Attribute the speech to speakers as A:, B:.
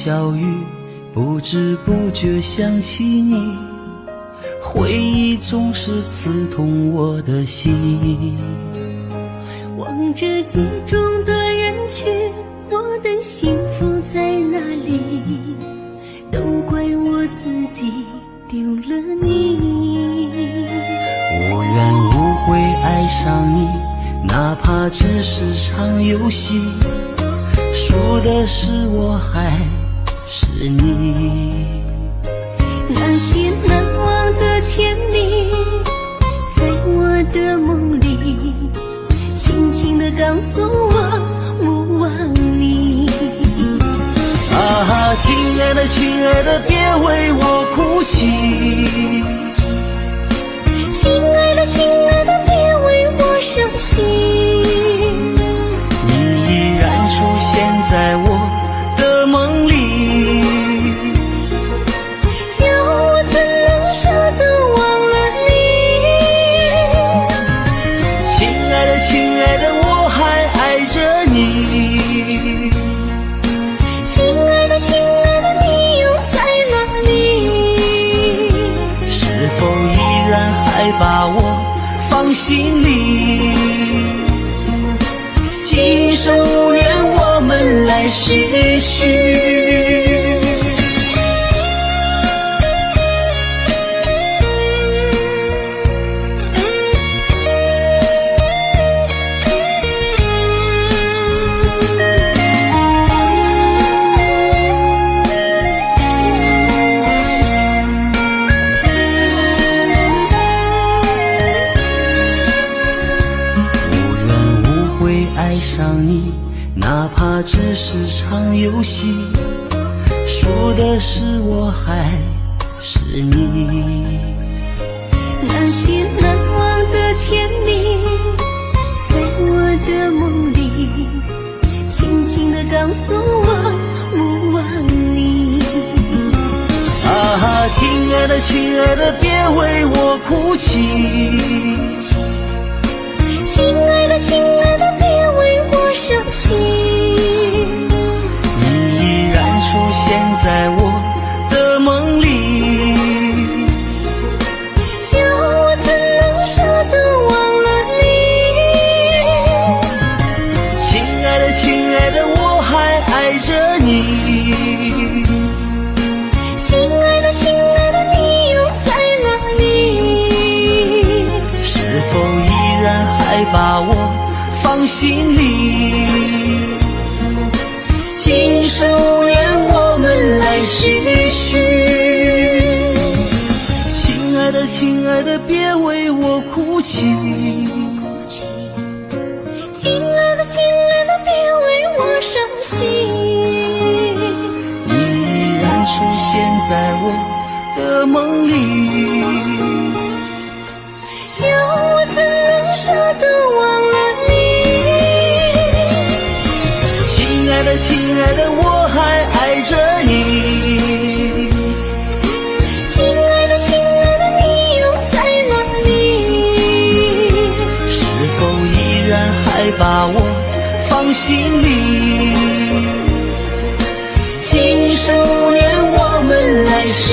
A: 小雨，不知不觉想起你，回忆总是刺痛我的心。
B: 望着街中的人群，我的幸福在哪里？都怪我自己丢了你。
A: 无缘无悔爱上你，哪怕只是场游戏，输的是我还是你。
B: 那些难忘的甜蜜，在我的梦里轻轻地告诉我勿忘你。
A: 啊，亲爱的亲爱的，别为我哭泣，
B: 亲爱的亲爱的，别为我伤心。
A: 你依然出现在我的梦里，
B: 叫我怎能舍得忘了你。
A: 亲爱的亲爱的，我还爱着你。
B: 亲爱的亲爱的，你又在哪里？
A: 是否依然还把我放心里？今生无缘，我们来世续。爱上你，哪怕只是场游戏，输的是我还是你。
B: 那些难忘的甜蜜，在我的梦里轻轻地告诉我勿忘你。
A: 啊，亲爱的亲爱的，别为我哭泣，
B: 亲爱的亲爱的，别为我伤心。
A: 你依然出现在我的梦里，
B: 叫我怎能舍得忘了你。
A: 亲爱的亲爱的，我还爱着你。
B: 亲爱的亲爱的，你又在哪里？
A: 是否依然还把我放心里？今生无缘，我们来世续。亲爱的亲爱的，别为我哭泣，
B: 亲爱的亲爱的，别为我伤心。
A: 你依然出现在我的梦里，
B: 叫我怎能舍得忘了你。
A: 亲爱的亲爱的，我还爱着你。
B: 亲爱的亲爱的，你又在哪里？
A: 是否依然还把我放心里？今生无缘，我们来世